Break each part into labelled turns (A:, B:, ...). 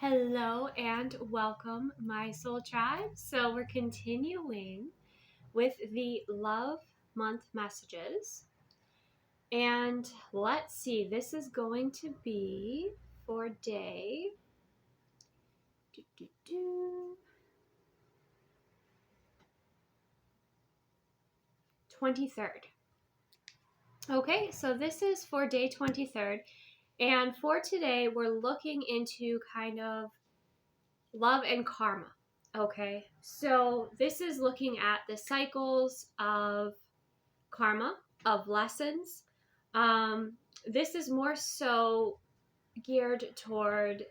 A: Hello and welcome, my soul tribe. So, we're continuing with the love month messages. And let's see, this is going to be for day 23rd. Okay, so this is for day 23rd. And for today, we're looking into kind of love and karma. Okay, so this is looking at the cycles of karma, of lessons. This is more so geared toward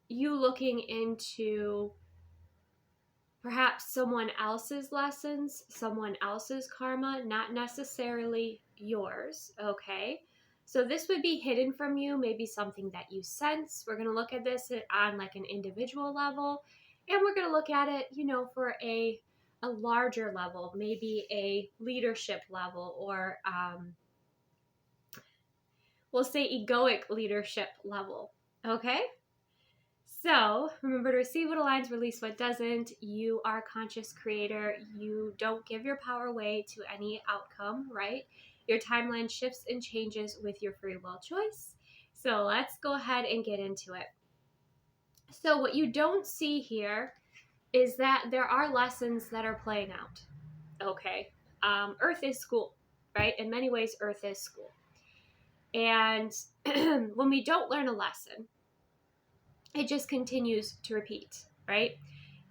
A: you looking into perhaps someone else's lessons, someone else's karma, not necessarily yours, okay? So this would be hidden from you, maybe something that you sense. We're going to look at this on like an individual level, and we're going to look at it, for a larger level, maybe a leadership level, or we'll say egoic leadership level, okay? So remember to receive what aligns, release what doesn't. You are a conscious creator. You don't give your power away to any outcome, right? Your timeline shifts and changes with your free will choice. So let's go ahead and get into it. So what you don't see here is that there are lessons that are playing out, okay? Earth is school, right? In many ways, Earth is school. And when we don't learn a lesson, it just continues to repeat, right?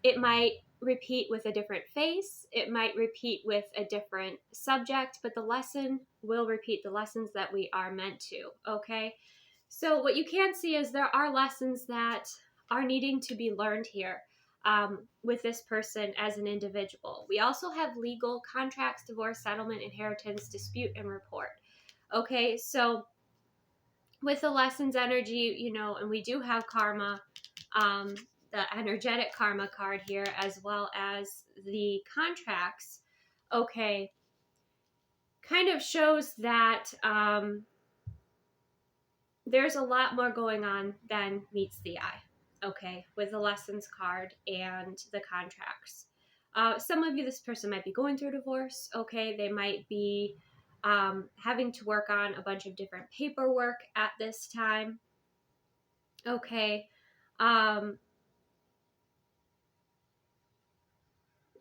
A: It might repeat with a different face. It might repeat with a different subject, but the lesson will repeat the lessons that we are meant to, okay? So what you can see is there are lessons that are needing to be learned here with this person as an individual. We also have legal contracts, divorce, settlement, inheritance, dispute, and report. Okay, so with the lessons energy, and we do have karma, the energetic karma card here, as well as the contracts, okay, kind of shows that there's a lot more going on than meets the eye, okay, with the lessons card and the contracts. Some of you, this person might be going through divorce, okay, they might be having to work on a bunch of different paperwork at this time, okay,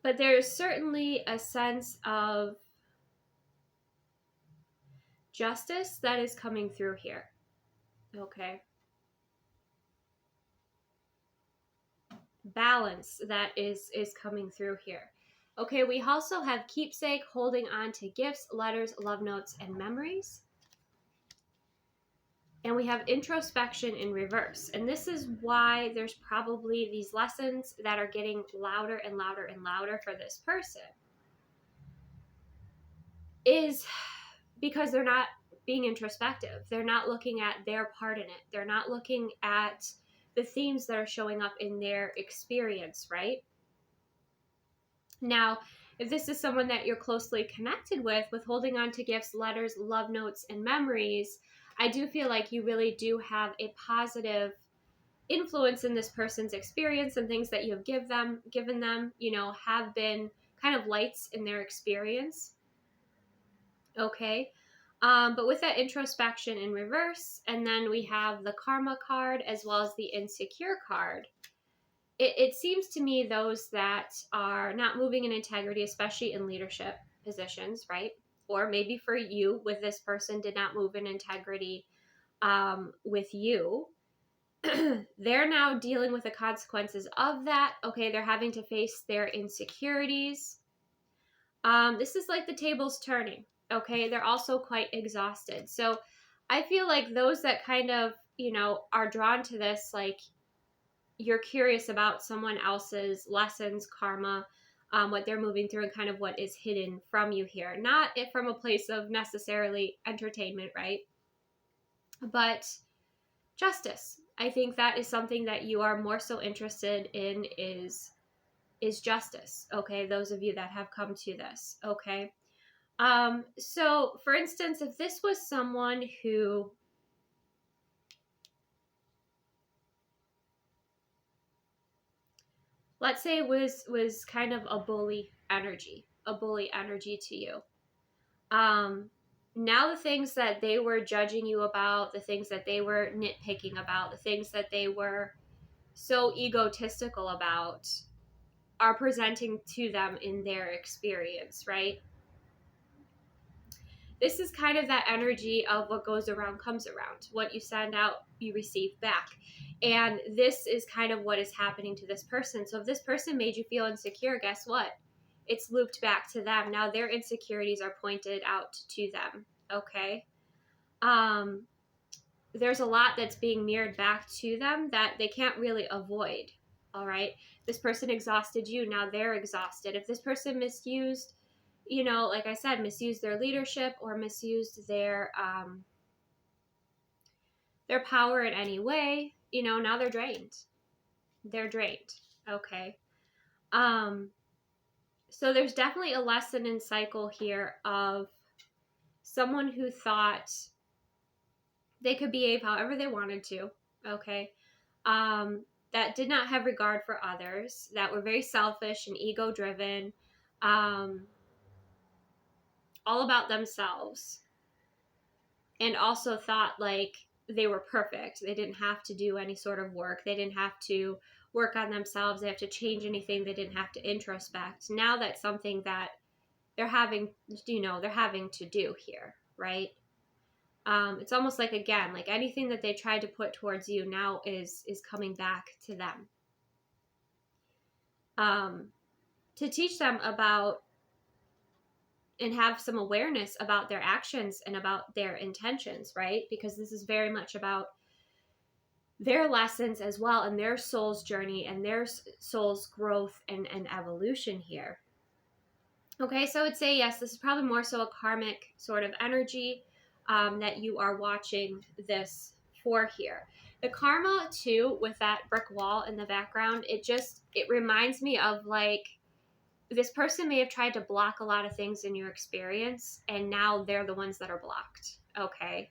A: but there's certainly a sense of justice that is coming through here, okay, balance that is coming through here. Okay, we also have keepsake, holding on to gifts, letters, love notes, and memories. And we have introspection in reverse. And this is why there's probably these lessons that are getting louder and louder and louder for this person, is because they're not being introspective. They're not looking at their part in it. They're not looking at the themes that are showing up in their experience, right? Now, if this is someone that you're closely connected with holding on to gifts, letters, love notes, and memories, I do feel like you really do have a positive influence in this person's experience, and things that you have given them, have been kind of lights in their experience. Okay. But with that introspection in reverse, and then we have the karma card as well as the insecure card. It seems to me those that are not moving in integrity, especially in leadership positions, right? Or maybe for you, with this person did not move in integrity with you. They're now dealing with the consequences of that. Okay, they're having to face their insecurities. This is like the tables turning. Okay, they're also quite exhausted. So I feel like those that kind of, are drawn to this, like, you're curious about someone else's lessons, karma, what they're moving through, and kind of what is hidden from you here. Not it from a place of necessarily entertainment, right? But justice. I think that is something that you are more so interested in is justice. Okay, those of you that have come to this. Okay. So for instance, if this was someone who let's say it was kind of a bully energy to you. Now the things that they were judging you about, the things that they were nitpicking about, the things that they were so egotistical about are presenting to them in their experience, right? This is kind of that energy of what goes around comes around. What you send out, you receive back. And this is kind of what is happening to this person. So if this person made you feel insecure, guess what? It's looped back to them. Now their insecurities are pointed out to them. Okay. There's a lot that's being mirrored back to them that they can't really avoid. All right. This person exhausted you. Now they're exhausted. If this person misused, like I said, misused their leadership or misused their power in any way, now they're drained. Okay. So there's definitely a lesson in cycle here of someone who thought they could behave however they wanted to. Okay. That did not have regard for others, that were very selfish and ego driven, all about themselves, and also thought like they were perfect. They didn't have to do any sort of work. They didn't have to work on themselves. They have to change anything. They didn't have to introspect. Now that's something that they're having to do here, right? It's almost like, again, like anything that they tried to put towards you now is coming back to them. To teach them about and have some awareness about their actions and about their intentions, right? Because this is very much about their lessons as well, and their soul's journey and their soul's growth and evolution here. Okay, so I would say, yes, this is probably more so a karmic sort of energy that you are watching this for here. The karma too, with that brick wall in the background, it reminds me of like, this person may have tried to block a lot of things in your experience, and now they're the ones that are blocked. Okay.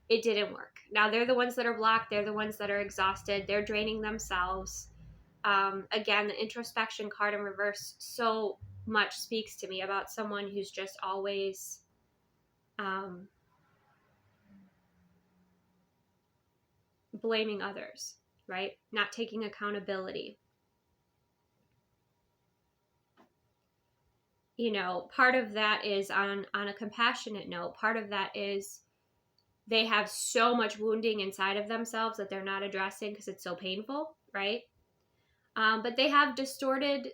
A: It didn't work. Now they're the ones that are blocked. They're the ones that are exhausted. They're draining themselves. Again, the introspection card in reverse so much speaks to me about someone who's just always blaming others, right? Not taking accountability. Part of that is on a compassionate note. Part of that is they have so much wounding inside of themselves that they're not addressing because it's so painful, right? But they have distorted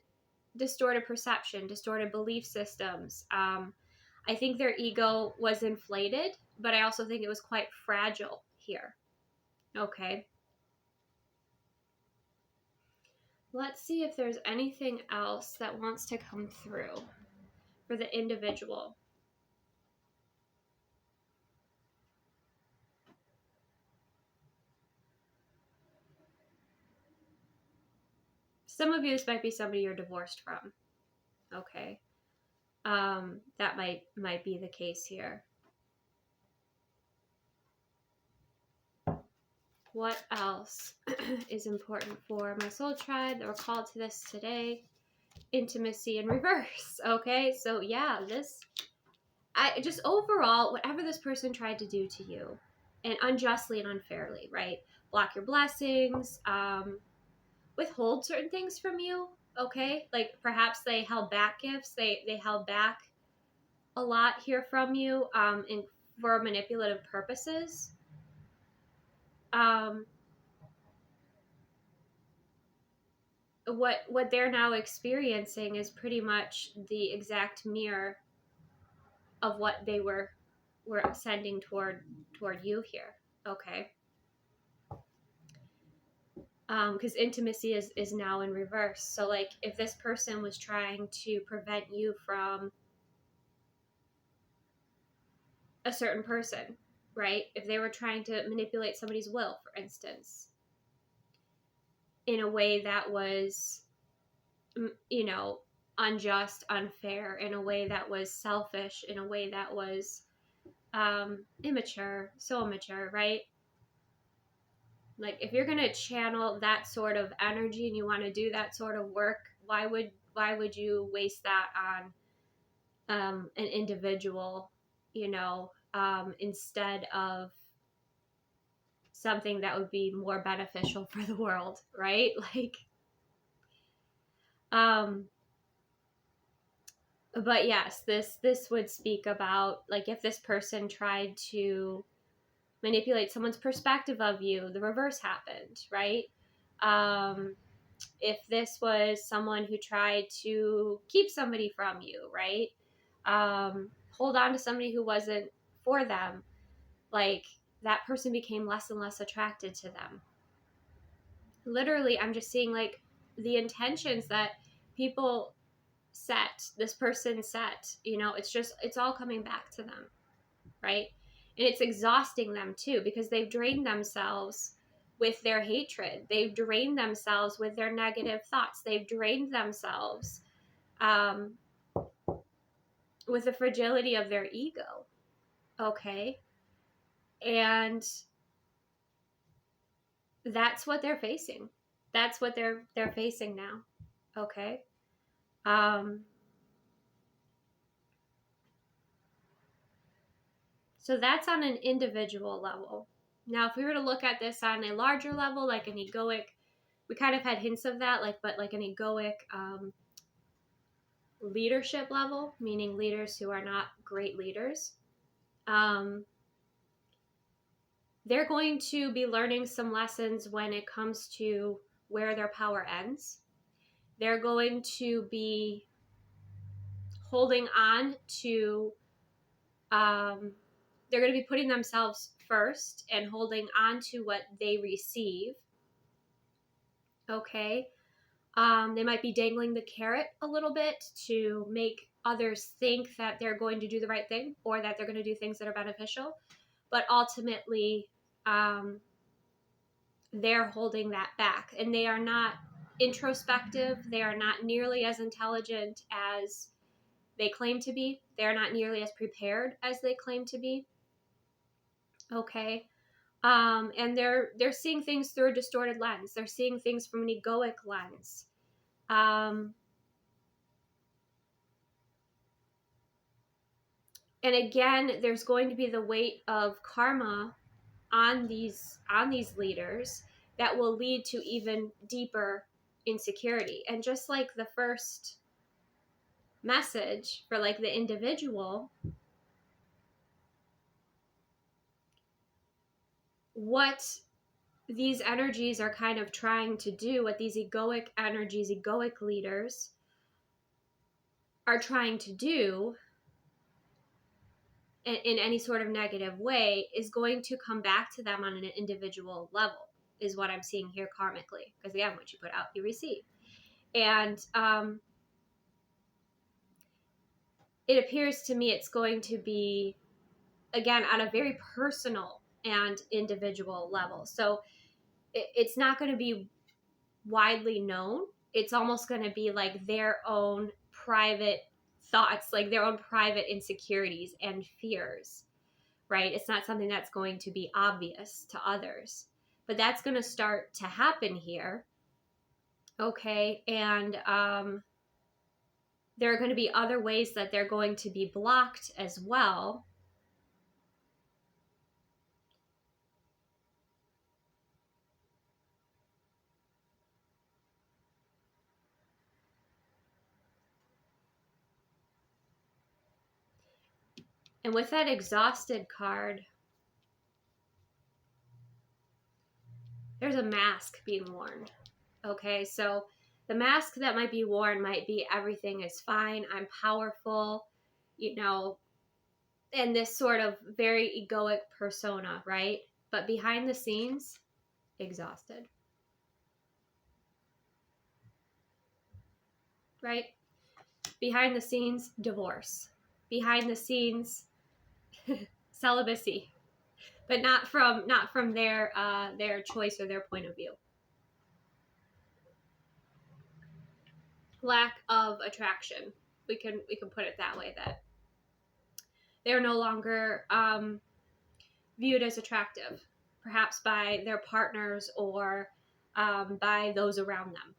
A: perception, distorted belief systems. I think their ego was inflated, but I also think it was quite fragile here. Okay. Let's see if there's anything else that wants to come through for the individual. Some of you, this might be somebody you're divorced from. Okay. That might be the case here. What else is important for my soul tribe that we're called to this today? Intimacy in reverse. Okay, so yeah, I just overall, whatever this person tried to do to you, and unjustly and unfairly, right? Block your blessings, withhold certain things from you. Okay, like perhaps they held back gifts. They held back a lot here from you, for manipulative purposes. What they're now experiencing is pretty much the exact mirror of what they were sending toward you here. Okay. Because intimacy is now in reverse. So like if this person was trying to prevent you from a certain person, right? If they were trying to manipulate somebody's will, for instance, in a way that was, unjust, unfair, in a way that was selfish, in a way that was immature, so immature, right? Like, if you're going to channel that sort of energy and you want to do that sort of work, why would you waste that on an individual, instead of something that would be more beneficial for the world, right? Like, but yes, this would speak about, like, if this person tried to manipulate someone's perspective of you, the reverse happened, right? If this was someone who tried to keep somebody from you, right? Hold on to somebody who wasn't for them, like, that person became less and less attracted to them. Literally, I'm just seeing, like, the intentions that people this person set, it's all coming back to them, right? And it's exhausting them too, because they've drained themselves with their hatred. They've drained themselves with their negative thoughts. They've drained themselves with the fragility of their ego. Okay. And that's what they're facing. That's what they're facing now. Okay. So that's on an individual level. Now, if we were to look at this on a larger level, like an egoic, we kind of had hints of that, but like an egoic leadership level, meaning leaders who are not great leaders, they're going to be learning some lessons when it comes to where their power ends. They're going to be holding on to, they're going to be putting themselves first and holding on to what they receive. Okay. They might be dangling the carrot a little bit to make others think that they're going to do the right thing or that they're going to do things that are beneficial. But ultimately, they're holding that back, and they are not introspective. They are not nearly as intelligent as they claim to be. They're not nearly as prepared as they claim to be. Okay. And they're seeing things through a distorted lens. They're seeing things from an egoic lens. And again, there's going to be the weight of karma on these leaders that will lead to even deeper insecurity. And just like the first message for, like, the individual, what these energies are kind of trying to do, what these egoic energies, egoic leaders are trying to do in any sort of negative way, is going to come back to them on an individual level, is what I'm seeing here karmically. Because again, what you put out, you receive. And it appears to me it's going to be, again, on a very personal and individual level. So it's not going to be widely known. It's almost going to be like their own private thoughts, like their own private insecurities and fears, right? It's not something that's going to be obvious to others, but that's going to start to happen here. Okay. And there are going to be other ways that they're going to be blocked as well. And with that exhausted card, there's a mask being worn. Okay, so the mask that might be worn might be everything is fine, I'm powerful, and this sort of very egoic persona, right? But behind the scenes, exhausted. Right? Behind the scenes, divorce. Behind the scenes, celibacy. But not from their choice or their point of view. Lack of attraction. We can put it that way, that they're no longer viewed as attractive. perhaps by their partners or by those around them.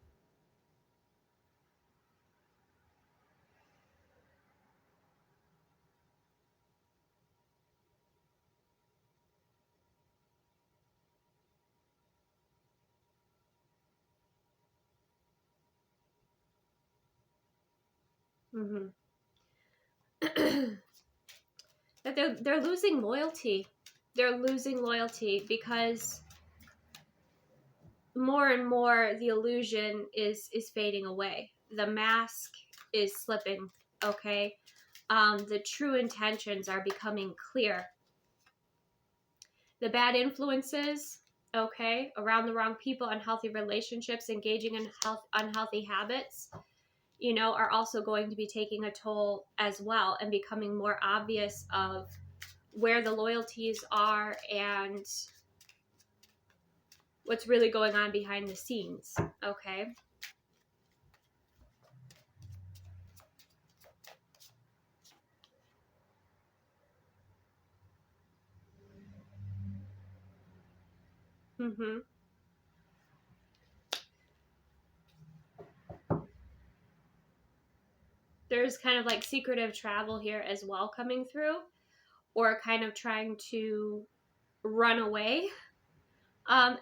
A: Mm-hmm. That they're losing loyalty. They're losing loyalty because more and more the illusion is fading away. The mask is slipping. Okay, the true intentions are becoming clear. The bad influences, okay, around the wrong people, unhealthy relationships, engaging in unhealthy habits, you know, are also going to be taking a toll as well and becoming more obvious of where the loyalties are and what's really going on behind the scenes, okay? Mm-hmm. There's kind of like secretive travel here as well coming through, or kind of trying to run away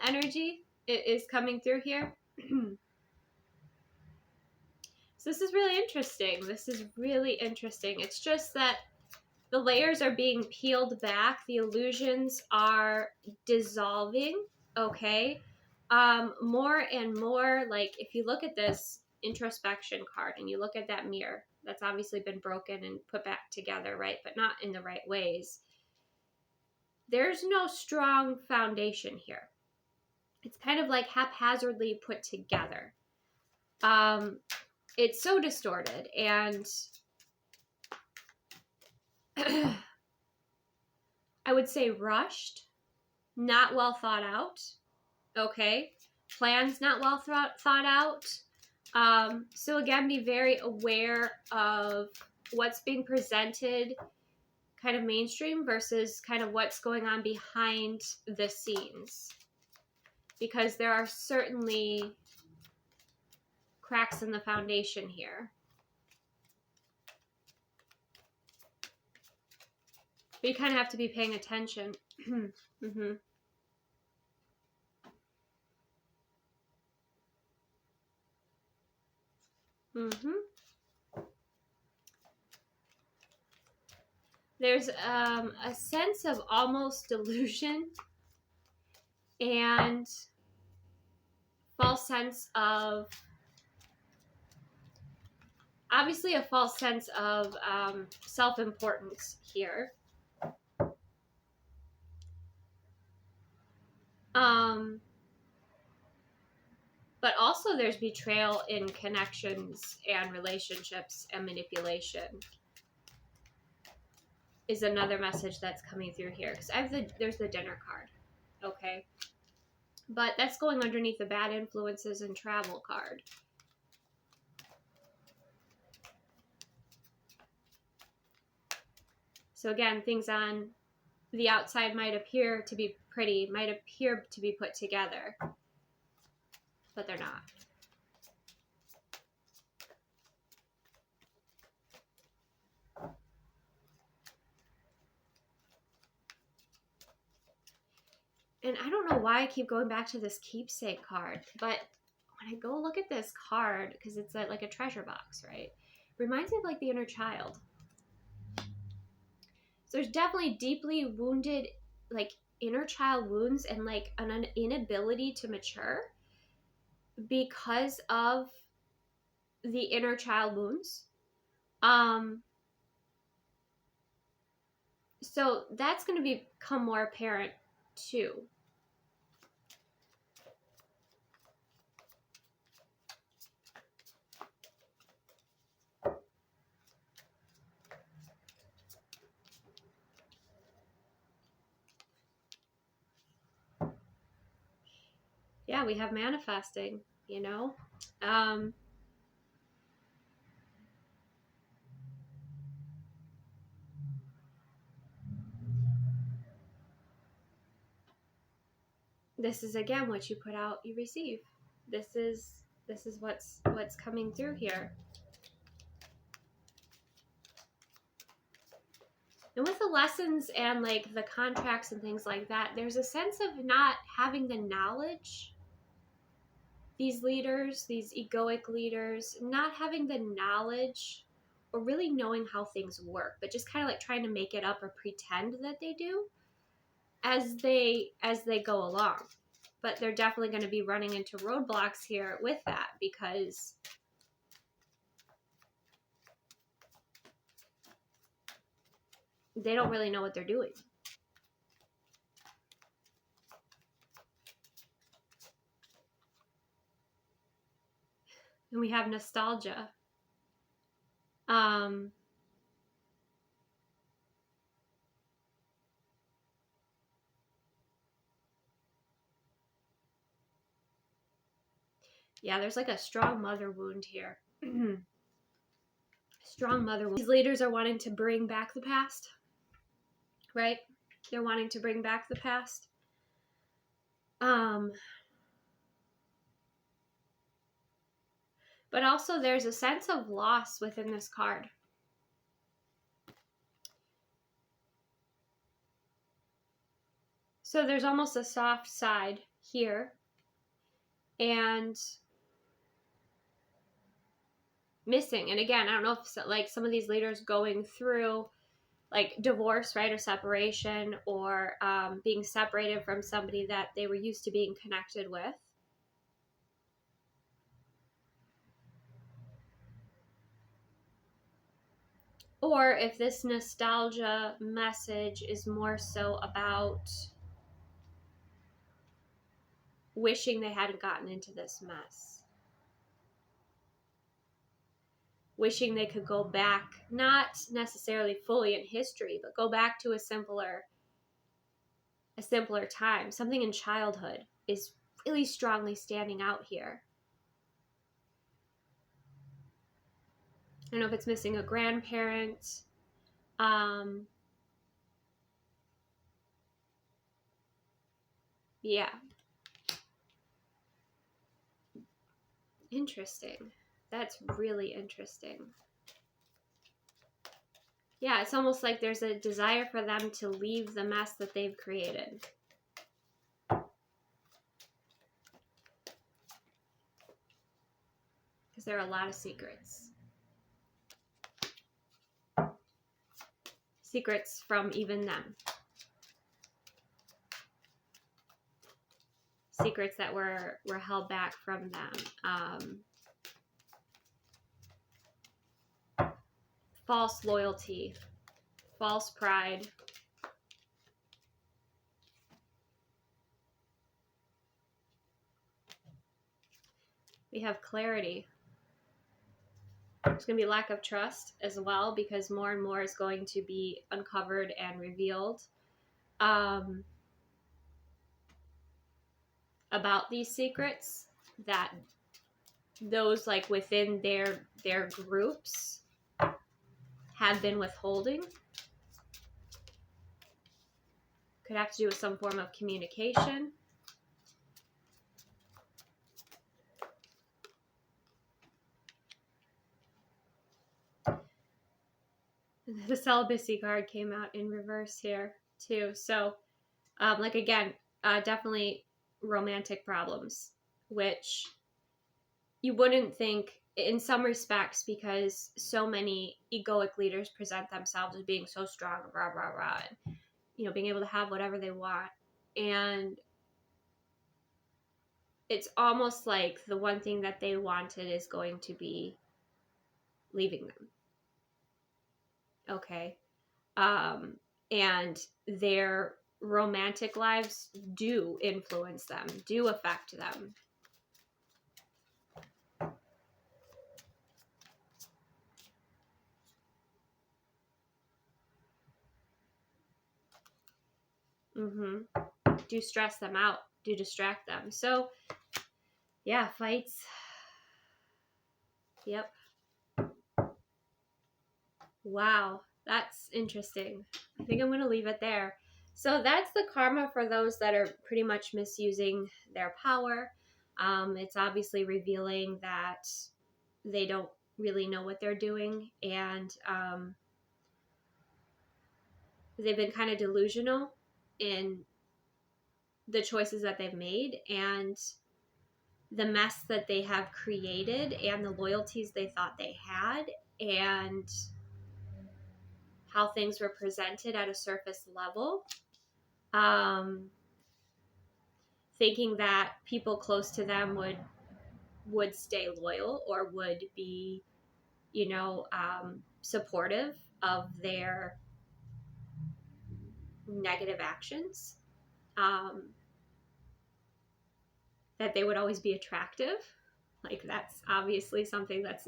A: energy is coming through here. So this is really interesting. This is really interesting. It's just that the layers are being peeled back. The illusions are dissolving, okay? More and more, like if you look at this introspection card and you look at that mirror, that's obviously been broken and put back together, right? But not in the right ways. There's no strong foundation here. It's kind of like haphazardly put together. It's so distorted and I would say rushed, not well thought out. Okay, plans not well thought out. So again, be very aware of what's being presented kind of mainstream versus kind of what's going on behind the scenes, because there are certainly cracks in the foundation here. But you kind of have to be paying attention. Mm-hmm. Mm-hmm. There's a sense of almost delusion and false sense of, obviously a false sense of self-importance here. But also there's betrayal in connections and relationships, and manipulation is another message that's coming through here. Because there's the dinner card, okay? But that's going underneath the bad influences and travel card. So again, things on the outside might appear to be pretty, might appear to be put together, but they're not. And I don't know why I keep going back to this keepsake card, but when I go look at this card, because it's like a treasure box, right? It reminds me of like the inner child. So there's definitely deeply wounded, like inner child wounds and like an inability to mature because of the inner child wounds. So that's going to become more apparent too. Yeah, we have manifesting, you know. This is, again, what you put out, you receive. This is what's coming through here. And with the lessons and like the contracts and things like that, there's a sense of not having the knowledge. These leaders, these egoic leaders, not having the knowledge or really knowing how things work, but just kind of like trying to make it up or pretend that they do as they go along. But they're definitely going to be running into roadblocks here with that, because they don't really know what they're doing. And we have nostalgia. Yeah, there's like a strong mother wound here. Strong mother wound. These leaders are wanting to bring back the past, right? They're wanting to bring back the past. But also there's a sense of loss within this card. So there's almost a soft side here. And missing. And again, I don't know if like some of these leaders going through like divorce, right, or separation, or being separated from somebody that they were used to being connected with. Or if this nostalgia message is more so about wishing they hadn't gotten into this mess. Wishing they could go back, not necessarily fully in history, but go back to a simpler time. Something in childhood is really strongly standing out here. I don't know if it's missing a grandparent. Yeah. Interesting. That's really interesting. Yeah, it's almost like there's a desire for them to leave the mess that they've created. Because there are a lot of secrets. Secrets from even them. Secrets that were held back from them. False loyalty. False pride. We have clarity. There's going to be lack of trust as well, because more and more is going to be uncovered and revealed about these secrets that those like within their groups have been withholding. Could have to do with some form of communication. The celibacy card came out in reverse here too. So like again, definitely romantic problems, which you wouldn't think in some respects, because so many egoic leaders present themselves as being so strong, rah, rah, rah, and, you know, being able to have whatever they want. And it's almost like the one thing that they wanted is going to be leaving them. Okay. And their romantic lives do influence them, do affect them. Do stress them out, do distract them. So yeah, fights. Yep. Wow, that's interesting. I think I'm going to leave it there. So that's the karma for those that are pretty much misusing their power. It's obviously revealing that they don't really know what they're doing, and they've been kind of delusional in the choices that they've made and the mess that they have created and the loyalties they thought they had and how things were presented at a surface level. Thinking that people close to them would stay loyal or would be, supportive of their negative actions. That they would always be attractive. Like that's obviously something that's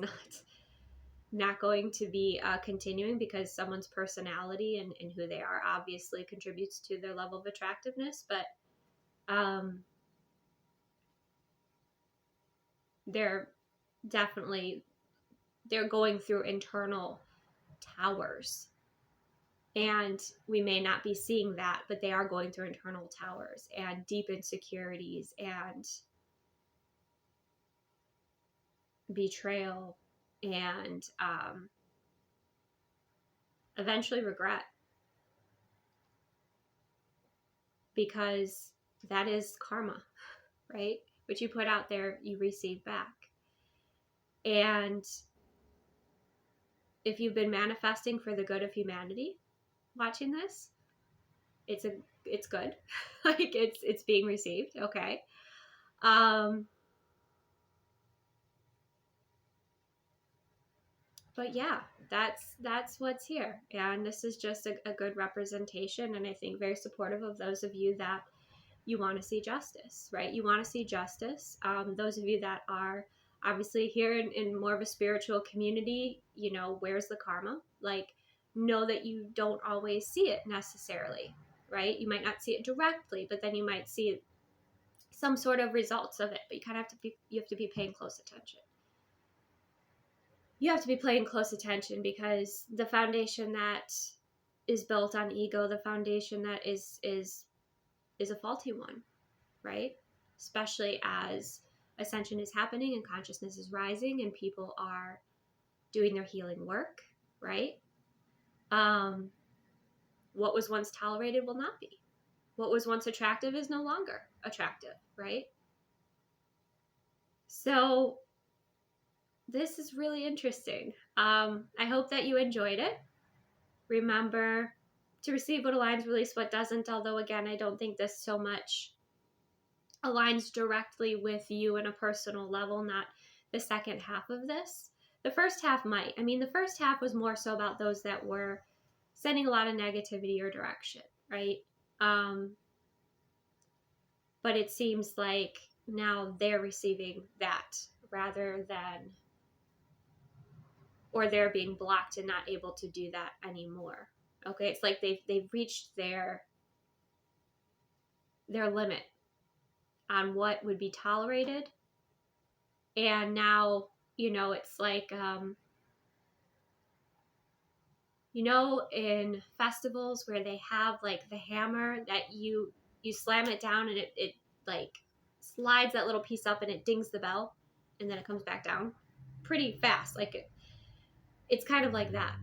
A: not going to be continuing, because someone's personality and who they are obviously contributes to their level of attractiveness. But they're going through internal towers, and we may not be seeing that, but they are going through internal towers and deep insecurities and betrayal and eventually regret, because that is karma, right? What you put out there, you receive back. And if you've been manifesting for the good of humanity watching this, it's good. Like it's being received. Okay. But yeah, that's what's here. And this is just a good representation, and I think very supportive of those of you that you want to see justice, right? You want to see justice. Those of you that are obviously here in more of a spiritual community, where's the karma? Like, know that you don't always see it necessarily, right? You might not see it directly, but then you might see some sort of results of it. But you have to be paying close attention. You have to be paying close attention, because the foundation that is built on ego, the foundation that is a faulty one, right? Especially as ascension is happening and consciousness is rising and people are doing their healing work, right? What was once tolerated will not be. What was once attractive is no longer attractive, right? So this is really interesting. I hope that you enjoyed it. Remember to receive what aligns, release what doesn't. Although, again, I don't think this so much aligns directly with you in a personal level, not the second half of this. The first half might. I mean, the first half was more so about those that were sending a lot of negativity or direction, right? But it seems like now they're receiving that rather than, or they're being blocked and not able to do that anymore. Okay, it's like they've reached their limit on what would be tolerated, and now it's like in festivals where they have like the hammer that you slam it down and it like slides that little piece up and it dings the bell and then it comes back down pretty fast. Like it's kind of like that,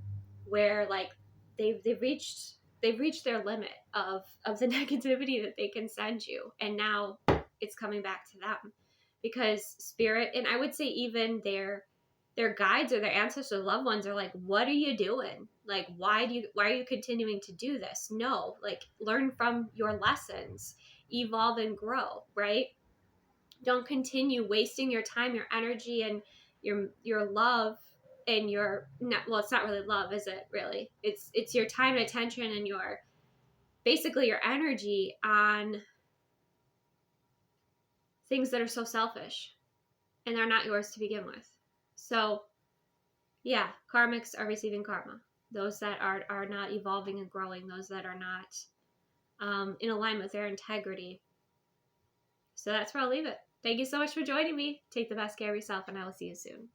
A: where like they've reached their limit of the negativity that they can send you, and now it's coming back to them, because spirit, and I would say even their guides or their ancestors, loved ones, are like, what are you doing? Like, why are you continuing to do this? No, like, learn from your lessons, evolve and grow, right? Don't continue wasting your time, your energy, and your love, and it's not really love, is it? Really, it's your time and attention and your basically your energy on things that are so selfish and they're not yours to begin with. So yeah, karmics are receiving karma. Those that are not evolving and growing, those that are not in alignment with their integrity. So that's where I'll leave it. Thank you so much for joining me. Take the best care of yourself, and I will see you soon.